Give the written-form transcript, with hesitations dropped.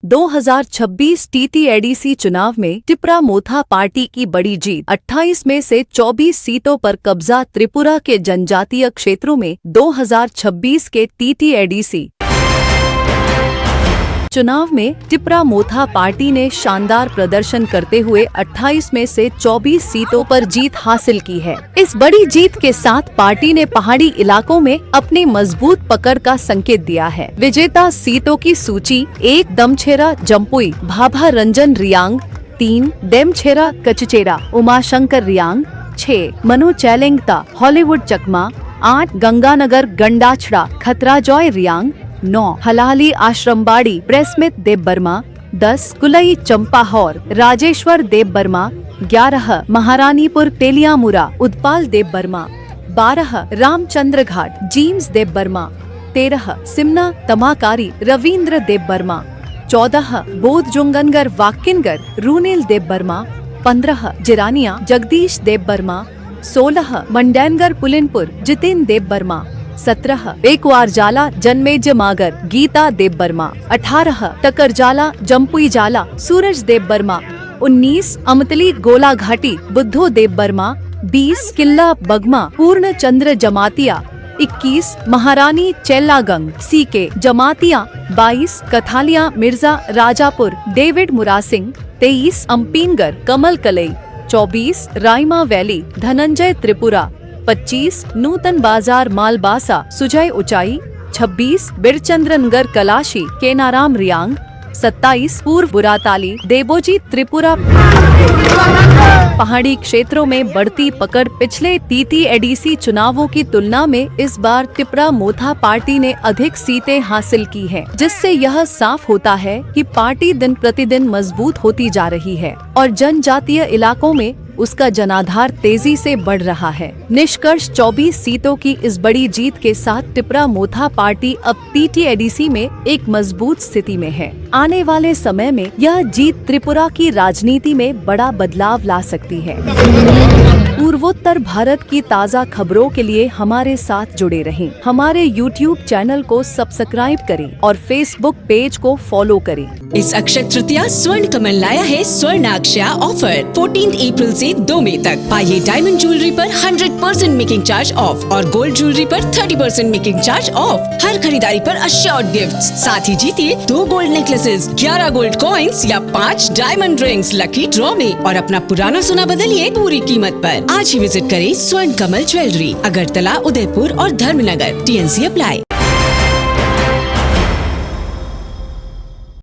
2026 TTADC चुनाव में टिपरा मोथा party की बड़ी जीत। 28 में से 24 सीटों पर कब्जा। त्रिपुरा के जनजातीय क्षेत्रों में 2026 के टीटीएडीसी चुनाव में टिपरा मोथा पार्टी ने शानदार प्रदर्शन करते हुए 28 में से 24 सीटों पर जीत हासिल की है। इस बड़ी जीत के साथ पार्टी ने पहाड़ी इलाकों में अपनी मजबूत पकड़ का संकेत दिया है। विजेता सीटों की सूची: 1 दमछेरा जम्पुई भाभा रंजन रियांग, 3 डेमछेरा कचचेरा उमाशंकर रियांग, 6 मनु चैलेंगता हॉलीवुड चकमा, 8 गंगानगर गंडाछड़ा खतराजॉय रियांग, 9 हलाली आश्रमबाड़ी प्रेसमित देव बर्मा, 10 कुलई चंपाहौर राजेश्वर देव बर्मा, 11 महारानीपुर तेलियामुरा उत्पाल देव बर्मा, 12 रामचंद्र घाट जीम्स देव बर्मा, 13 सिमना तमाकारी रविंद्र देव बर्मा, 14 बोधजुंगनगर वाकिनगर रूनेल देव बर्मा, 15 जिरानिया जगदीश देव बर्मा, 16 मंडैनगर पुलिनपुर जितेन देव बर्मा, 17 एकवारजाला जन्मेजय मागर गीता देव बर्मा, 18 टकरजाला जम्पुई जाला सूरज देव बर्मा, 19 अमतली गोला घाटी बुद्धो देव बर्मा, 20 किल्ला बगमा पूर्ण चंद्र जमातिया, 21 महारानी चेल्लागंग सीके जमातिया, 22 कथालिया मिर्जा राजापुर डेविड मुरासिंग, 23 अम्पीनगर कमल कलई, 24 राइमा वैली धनंजय त्रिपुरा, 25 नूतन बाजार मालबासा सुजय ऊंचाई, 26 बिरचंद्रनगर कलाशी केनाराम रियांग, 27 पूर्व बुराताली देबोजी त्रिपुरा। पहाड़ी क्षेत्रों में बढ़ती पकड़। पिछले टीटीएडीसी चुनावों की तुलना में इस बार टिपरा मोथा पार्टी ने अधिक सीटें हासिल की हैं, जिससे यह साफ होता है कि पार्टी दिन प्रतिदिन मजबूत होती जा रही है और जनजातीय इलाकों में उसका जनाधार तेजी से बढ़ रहा है। निष्कर्ष: 24 सीटों की इस बड़ी जीत के साथ टिपरा मोथा पार्टी अब टीटीएडीसी में एक मजबूत स्थिति में है। आने वाले समय में यह जीत त्रिपुरा की राजनीति में बड़ा बदलाव ला सकती है। पूर्वोत्तर भारत की ताज़ा खबरों के लिए हमारे साथ जुड़े रहें। हमारे YouTube चैनल को सब्सक्राइब करें और Facebook पेज को फॉलो करें। इस अक्षय तृतीया स्वर्ण कमल लाया है स्वर्णाक्षया ऑफर 14 अप्रैल से 2 मई तक। पाइए डायमंड ज्वेलरी पर 100% मेकिंग चार्ज ऑफ और गोल्ड ज्वेलरी पर 30% मेकिंग चार्ज ऑफ। हर खरीदारी पर अश्योर्ड गिफ्ट, साथ ही जीतिए 2 गोल्ड नेकलेसेस, 11 गोल्ड कॉइन्स या 5 डायमंड रिंग्स लकी ड्रॉ में और अपना पुराना सोना बदलिए पूरी कीमत पर। आज ही विजिट करें स्वर्ण कमल ज्वेलरी, अगरतला, उदयपुर और धर्मनगर। TNC apply.